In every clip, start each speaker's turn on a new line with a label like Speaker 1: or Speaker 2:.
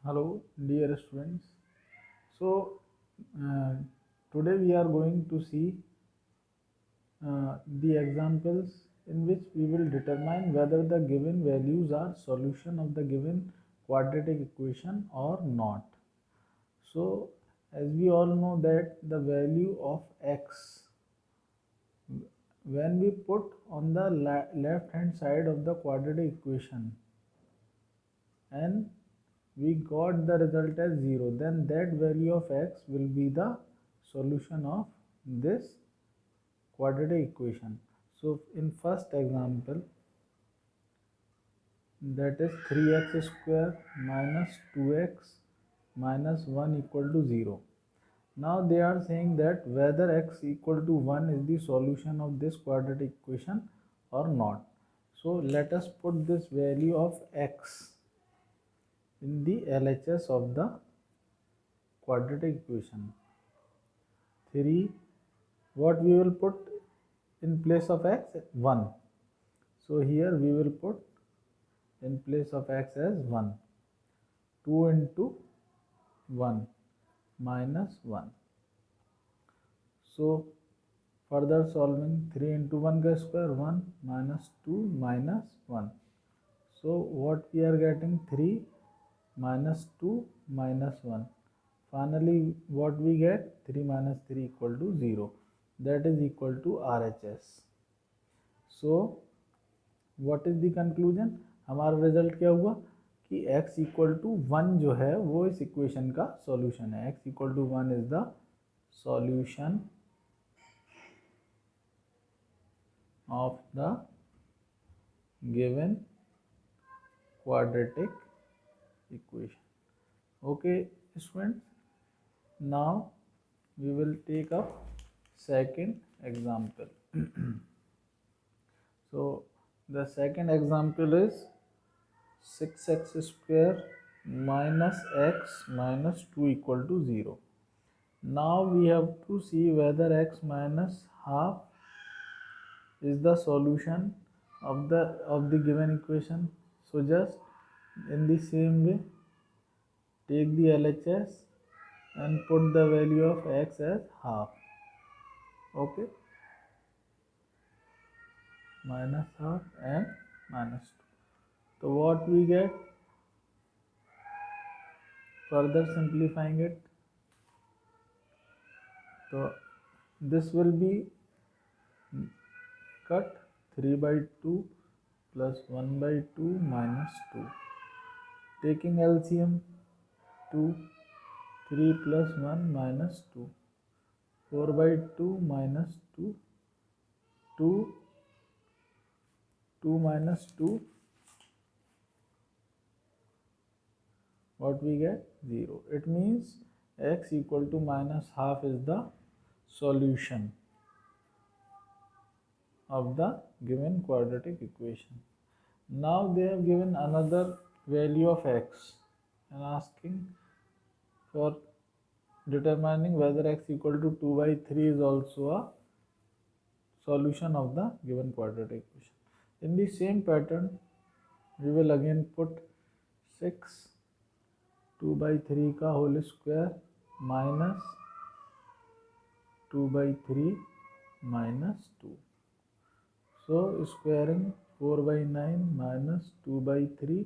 Speaker 1: Hello, dear students. So, uh, today we are going to see the examples in which we will determine whether the given values are solution of the given quadratic equation or not. So, as we all know that the value of x, when we put on the left hand side of the quadratic equation and we got the result as 0, then that value of x will be the solution of this quadratic equation. So in first example, that is 3x square minus 2x minus 1 equal to 0. Now they are saying that whether x equal to 1 is the solution of this quadratic equation or not. So let us put this value of x in the LHS of the quadratic equation. 3, what we will put in place of x? 1. So here we will put in place of x as 1. 2 into 1 minus 1. So further solving, 3 into 1 ka square 1 minus 2 minus 1. So what we are getting? 3 minus 2 minus 1. Finally what we get? 3 minus 3 equal to 0. That is equal to RHS. So what is the conclusion? हमारा result क्या हुआ कि x equal to 1 जो है वो इस equation का solution है. x equal to 1 is the solution of the given quadratic equation. Okay students, now we will take up second example. So the second example is 6x square minus x minus 2 equal to 0. Now we have to see whether x minus half is the solution of the given equation. So just in the same way, take the LHS and put the value of x as half. Okay, minus half and minus 2. So what we get? Further simplifying it, so this will be cut 3 by 2 plus 1 by 2 minus 2. Taking LCM, 2, 3 plus 1 minus 2, 4 by 2 minus 2, 2, 2 minus 2, what we get? 0. It means x equal to minus half is the solution of the given quadratic equation. Now they have given another value of x and asking for determining whether x equal to 2 by 3 is also a solution of the given quadratic equation. In the same pattern, we will again put 6 2 by 3 का whole square minus 2 by 3 minus 2. So squaring 4 by 9 minus 2 by 3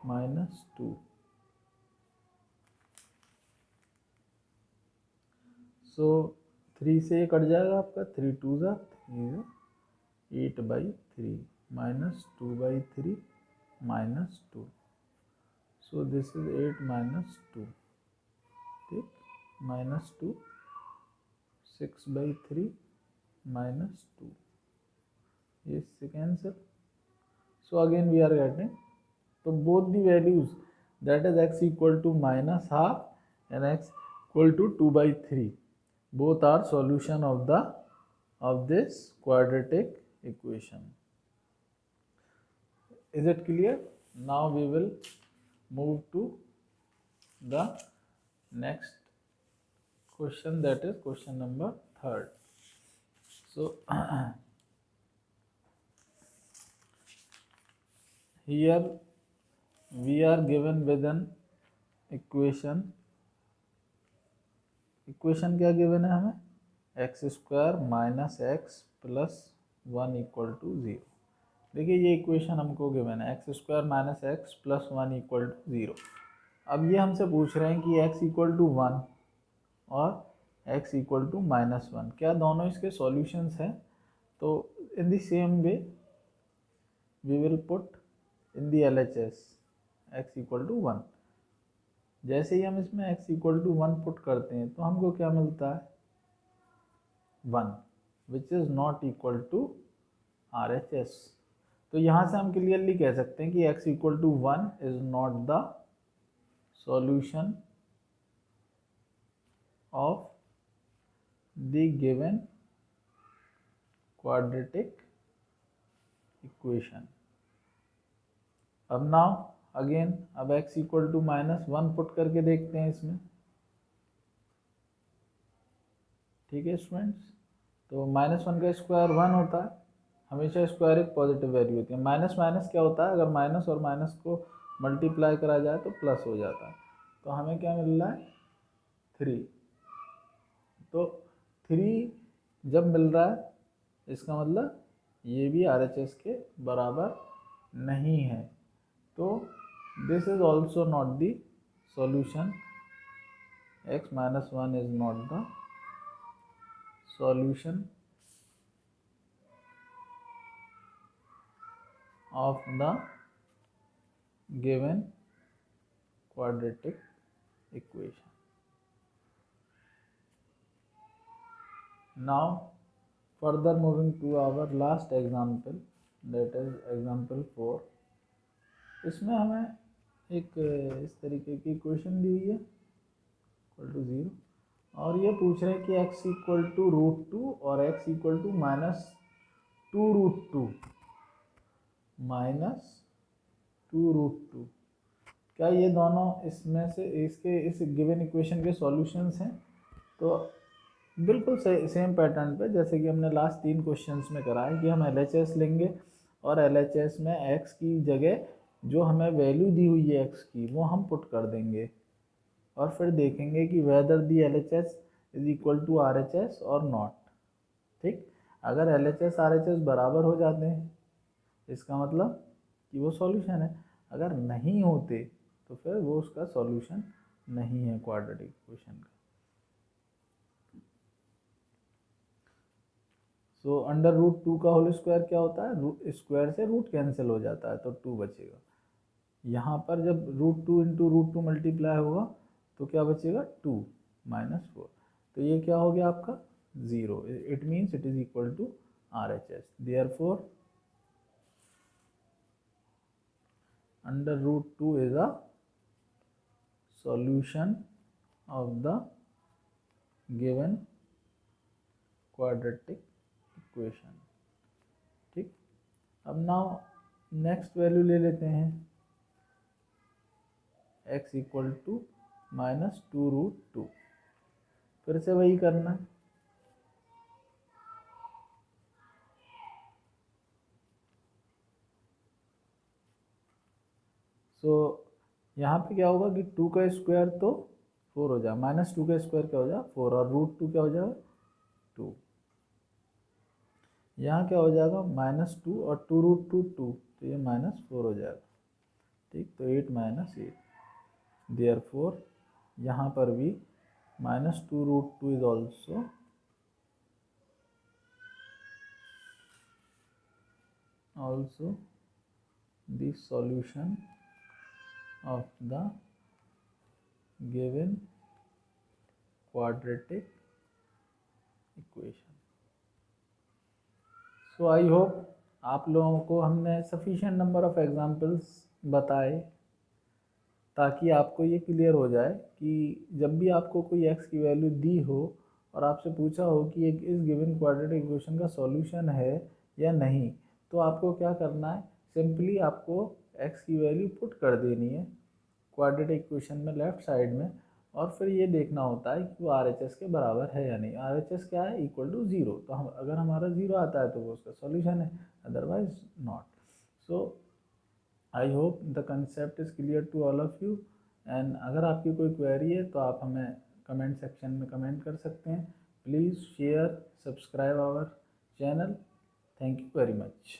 Speaker 1: minus 2. So 3 से ये cut जाएगा आपका, 3 2 जा 3 8 by 3 minus 2 by 3 minus 2. So this is 8 minus 2. ठीक, minus 2, 6 by 3 minus 2. Yes, cancel. So again we are getting, so both the values, that is x equal to minus half and x equal to 2 by 3, both are solution of this quadratic equation. Is it clear? Now we will move to the next question, that is question number 3rd. So here we are given with an equation क्या given है हमें, x square minus x plus 1 equal to 0। देखिए ये equation हमको given है, x square minus x plus 1 equal to 0। अब ये हमसे पूछ रहे हैं कि x इक्वल टू 1 और x इक्वल टू माइनस 1 क्या दोनों इसके सॉल्यूशंस हैं। तो in the same way we will put in the LHS x equal to 1। जैसे ही हम इसमें x इक्वल टू 1 पुट करते हैं तो हमको क्या मिलता है, 1 which is not equal to RHS। तो यहाँ से हम क्लियरली कह सकते हैं कि x equal to 1 is not the solution of the given quadratic equation. अब नाउ अगेन अब x equal to minus 1 put करके देखते हैं इसमें, ठीक है स्टूडेंट्स। तो माइनस 1 का स्क्वायर 1 होता है, हमेशा स्क्वायर एक पॉजिटिव वैल्यू होती है। माइनस माइनस क्या होता है, अगर माइनस और माइनस को मल्टीप्लाई करा जाए तो प्लस हो जाता है। तो हमें क्या मिल रहा है, 3। तो 3 जब मिल रहा है इसका मतलब ये भी RHS के बराबर नहीं है। तो this is also not the solution, x minus 1 is not the solution of the given quadratic equation. Now further moving to our last example, that is example 4। इसमें हमें एक इस तरीके की इक्वेशन दी हुई है इक्वल टू 0 और ये पूछ रहे हैं कि x इक्वल टू √2 और x equal to minus 2√2 minus 2√2 क्या ये दोनों इसमें से इसके इस गिवन इक्वेशन के सॉल्यूशंस हैं। तो बिल्कुल सेम पैटर्न पे जैसे कि हमने लास्ट 3 क्वेश्चंस में करा है कि हम LHS लेंगे और LHS में x की जगह जो हमें वैल्यू दी हुई है x की वो हम पुट कर देंगे और फिर देखेंगे कि whether the LHS is equal to RHS और नॉट। ठीक, अगर LHS RHS बराबर हो जाते हैं इसका मतलब कि वो सॉल्यूशन है, अगर नहीं होते तो फिर वो उसका सॉल्यूशन नहीं है क्वाड्रेटिक इक्वेशन का। सो अंडर रूट 2 का होल स्क्वायर क्या होता है, स्क्वायर से रूट कैंसिल हो जाता है तो 2 बचेगा। यहाँ पर जब √2 इंटू √2 मल्टीप्लाई होगा तो क्या बचेगा, 2 माइनस 4। तो ये क्या हो गया आपका 0। It means it is equal to RHS। Therefore under √2 is a solution of the given quadratic equation. ठीक, अब नाउ नेक्स्ट वैल्यू ले लेते हैं x इक्वल टू माइनस 2√2। फिर से वही करना है, सो यहाँ पे क्या होगा कि 2 का स्क्वायर तो 4 हो जाए, माइनस 2 का स्क्वायर क्या हो जाए 4 और √2 क्या हो जाएगा 2। यहाँ क्या हो जाएगा -2 और 2√2 2, तो ये -4 हो जाएगा। ठीक, तो 8 माइनस 8। देयरफॉर यहाँ पर भी -2√2 is also the solution of the given quadratic equation। So I hope आप लोगों को हमने sufficient number of examples बताए ताकि आपको ये क्लियर हो जाए कि जब भी आपको कोई x की वैल्यू दी हो और आपसे पूछा हो कि एक इस गिवन क्वाड्रेटिक इक्वेशन का सॉल्यूशन है या नहीं, तो आपको क्या करना है, सिंपली आपको x की वैल्यू पुट कर देनी है क्वाड्रेटिक इक्वेशन में लेफ्ट साइड में और फिर ये देखना होता है कि वो RHS के बराबर है या नहीं। RHS क्या है, इक्वल टू 0। तो हम अगर हमारा 0 आता है तो वो उसका सॉल्यूशन है, otherwise not. So I hope the concept is clear to all of you and अगर आपकी कोई क्वेरी है तो आप हमें कमेंट सेक्शन में कमेंट कर सकते हैं। Please share, subscribe our channel. Thank you very much.